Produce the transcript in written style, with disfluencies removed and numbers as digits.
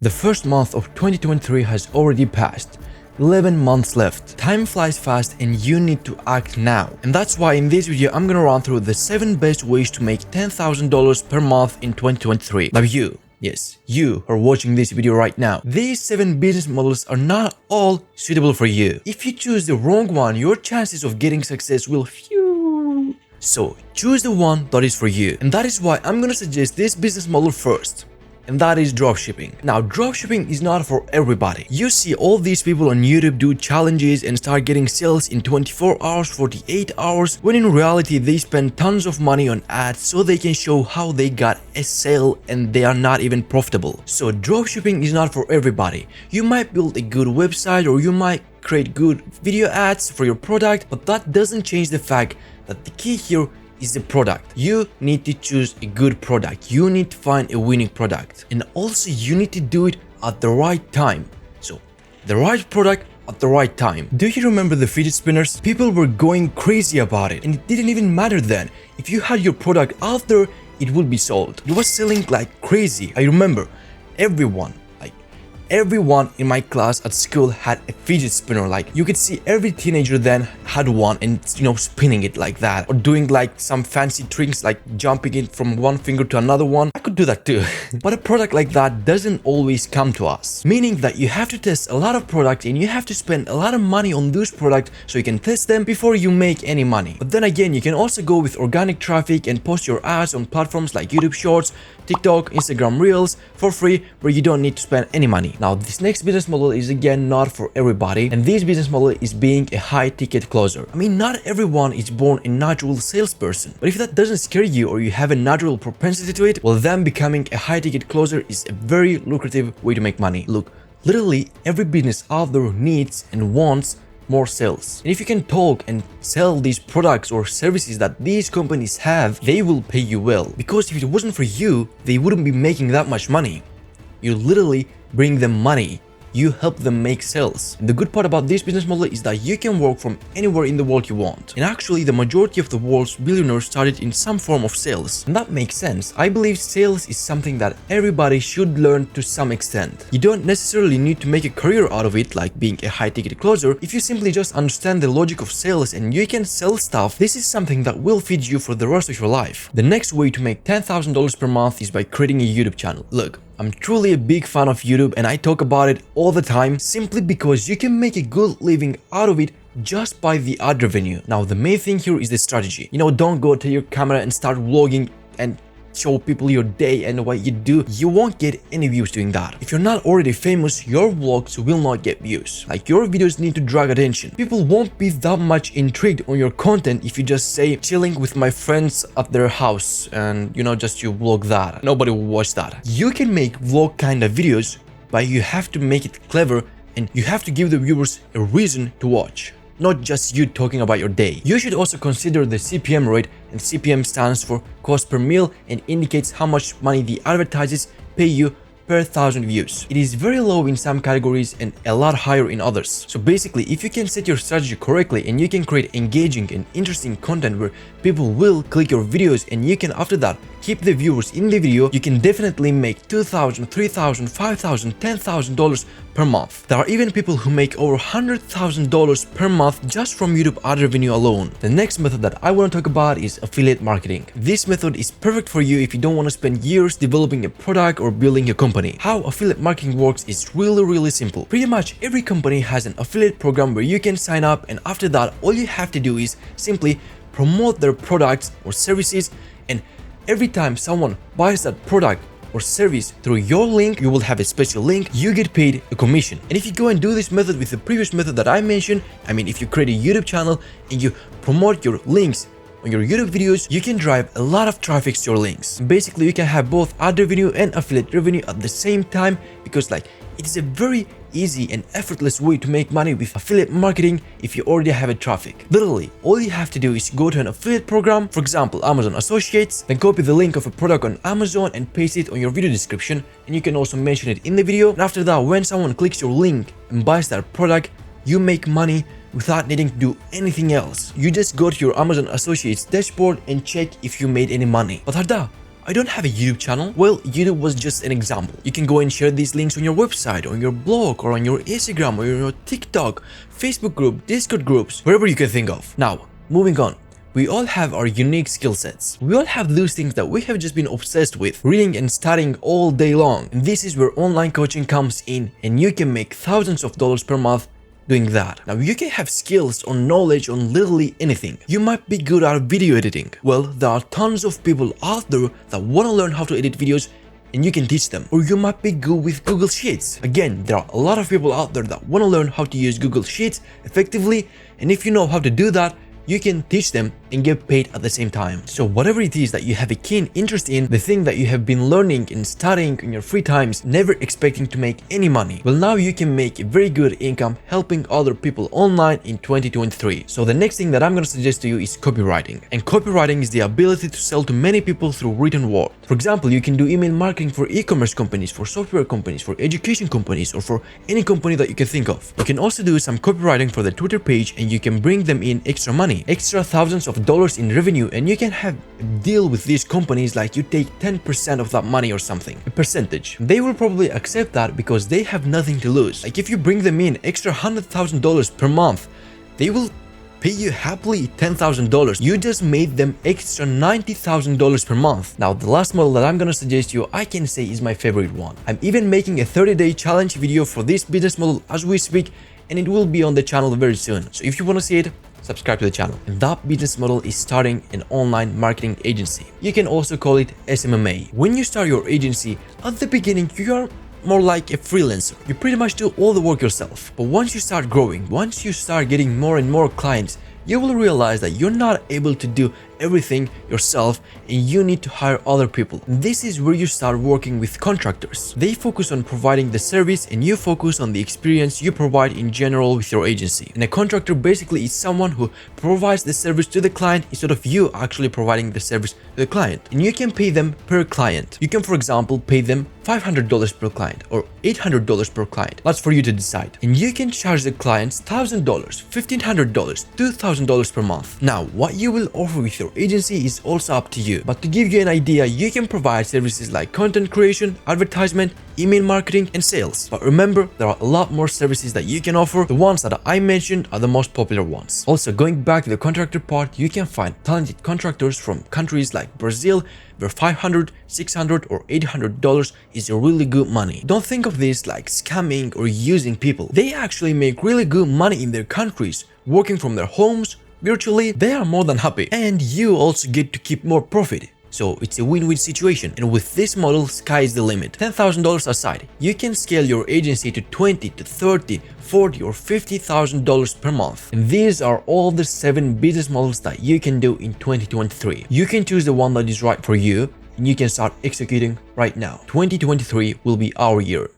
The first month of 2023 has already passed. 11 months left. Time flies fast and you need to act now. And that's why in this video I'm gonna run through the 7 best ways to make $10,000 per month in 2023. Now yes, you are watching this video right now. These 7 business models are not all suitable for you. If you choose the wrong one, your chances of getting success will phew. So choose the one that is for you. And that is why I'm gonna suggest this business model first. And that is dropshipping. Now, dropshipping is not for everybody. You see all these people on YouTube do challenges and start getting sales in 24 hours, 48 hours, when in reality they spend tons of money on ads so they can show how they got a sale and they are not even profitable. So dropshipping is not for everybody. You might build a good website or you might create good video ads for your product, but that doesn't change the fact that the key here is the product. You need to choose a good product. You need to find a winning product. And also you need to do it at the right time. So the right product at the right time. Do you remember the fidget spinners? People were going crazy about it and it didn't even matter then. If you had your product out there, it would be sold. It was selling like crazy. I remember everyone in my class at school had a fidget spinner. Like you could see every teenager then had one and spinning it like that or doing like some fancy tricks like jumping it from one finger to another one. I could do that too. But a product like that doesn't always come to us, meaning that you have to test a lot of products and you have to spend a lot of money on those products so you can test them before you make any money. But then again, you can also go with organic traffic and post your ads on platforms like YouTube Shorts, TikTok, Instagram Reels for free, where you don't need to spend any money. Now, this next business model is again not for everybody, and this business model is being a high ticket closer. I mean, not everyone is born a natural salesperson, but if that doesn't scare you or you have a natural propensity to it, well then becoming a high ticket closer is a very lucrative way to make money. Look, literally every business out there needs and wants more sales. And if you can talk and sell these products or services that these companies have, they will pay you well. Because if it wasn't for you, they wouldn't be making that much money. You literally bring them money. You help them make sales. And the good part about this business model is that you can work from anywhere in the world you want. And actually, the majority of the world's billionaires started in some form of sales. And that makes sense. I believe sales is something that everybody should learn to some extent. You don't necessarily need to make a career out of it, like being a high-ticket closer. If you simply just understand the logic of sales and you can sell stuff, this is something that will feed you for the rest of your life. The next way to make $10,000 per month is by creating a YouTube channel. Look, I'm truly a big fan of YouTube and I talk about it all the time simply because you can make a good living out of it just by the ad revenue. Now, the main thing here is the strategy. Don't go to your camera and start vlogging and show people your day and what you do. You won't get any views doing that. If you're not already famous, your vlogs will not get views. Like, your videos need to drag attention. People won't be that much intrigued on your content if you just say chilling with my friends at their house and just you vlog that. Nobody will watch that. You can make vlog kind of videos, but you have to make it clever and you have to give the viewers a reason to watch, not just you talking about your day. You should also consider the CPM rate, and CPM stands for cost per mille and indicates how much money the advertisers pay you per 1,000 views. It is very low in some categories and a lot higher in others. So basically, if you can set your strategy correctly and you can create engaging and interesting content where people will click your videos and you can after that keep the viewers in the video, you can definitely make $2,000, $3,000, $5,000, $10,000 per month. There are even people who make over $100,000 per month just from YouTube ad revenue alone. The next method that I want to talk about is affiliate marketing. This method is perfect for you if you don't want to spend years developing a product or building a company. How affiliate marketing works is really simple. Pretty much every company has an affiliate program where you can sign up, and after that all you have to do is simply promote their products or services, and every time someone buys that product or service through your link, you will have a special link, you get paid a commission. And if you go and do this method with the previous method that I mentioned, I mean, if you create a YouTube channel and you promote your links on your YouTube videos, you can drive a lot of traffic to your links. Basically, you can have both ad revenue and affiliate revenue at the same time, because it is a very easy and effortless way to make money with affiliate marketing if you already have a traffic. Literally, all you have to do is go to an affiliate program, for example, Amazon Associates, then copy the link of a product on Amazon and paste it on your video description, and you can also mention it in the video. And after that, when someone clicks your link and buys that product, you make money without needing to do anything else. You just go to your Amazon Associates dashboard and check if you made any money. But Arda, I don't have a YouTube channel. Well, YouTube was just an example. You can go and share these links on your website, on your blog, or on your Instagram, or your TikTok, Facebook group, Discord groups, wherever you can think of. Now, moving on. We all have our unique skill sets. We all have those things that we have just been obsessed with, reading and studying all day long. And this is where online coaching comes in, and you can make thousands of dollars per month doing that. Now, you can have skills or knowledge on literally anything. You might be good at video editing. Well, there are tons of people out there that want to learn how to edit videos, and you can teach them. Or you might be good with Google Sheets. Again, there are a lot of people out there that want to learn how to use Google Sheets effectively, and if you know how to do that, you can teach them and get paid at the same time. So whatever it is that you have a keen interest in, the thing that you have been learning and studying in your free times, never expecting to make any money, well, now you can make a very good income helping other people online in 2023. So the next thing that I'm going to suggest to you is copywriting. And copywriting is the ability to sell to many people through written word. For example, you can do email marketing for e-commerce companies, for software companies, for education companies, or for any company that you can think of. You can also do some copywriting for the Twitter page, and you can bring them in extra money, extra thousands of dollars in revenue, and you can have a deal with these companies like you take 10% of that money or something, a percentage. They will probably accept that because they have nothing to lose. Like if you bring them in extra $100,000 per month, they will pay you happily $10,000. You just made them extra $90,000 per month. Now, the last model that I'm gonna suggest you, I can say is my favorite one. I'm even making a 30-day challenge video for this business model as we speak, and it will be on the channel very soon. So if you want to see it, subscribe to the channel. And that business model is starting an online marketing agency. You can also call it SMMA. When you start your agency, at the beginning, you are more like a freelancer. You pretty much do all the work yourself. But once you start growing, once you start getting more and more clients, you will realize that you're not able to do everything yourself and you need to hire other people. This is where you start working with contractors. They focus on providing the service and you focus on the experience you provide in general with your agency. And a contractor basically is someone who provides the service to the client instead of you actually providing the service to the client. And you can pay them per client. You can, for example, pay them $500 per client or $800 per client. That's for you to decide. And you can charge the clients $1,000, $1,500, $2,000 per month. Now, what you will offer with your agency is also up to you, but to give you an idea, you can provide services like content creation, advertisement, email marketing, and sales. But remember, there are a lot more services that you can offer. The ones that I mentioned are the most popular ones. Also, going back to the contractor part, you can find talented contractors from countries like Brazil, where $500, $600, or $800 is a really good money. Don't think of this like scamming or using people. They actually make really good money in their countries, working from their homes virtually. They are more than happy, and you also get to keep more profit. So it's a win-win situation. And with this model, sky is the limit. $10,000 aside, you can scale your agency to $20 to $30, $40 or $50,000 per month. And these are all the 7 business models that you can do in 2023. You can choose the one that is right for you, and you can start executing right now. 2023 will be our year.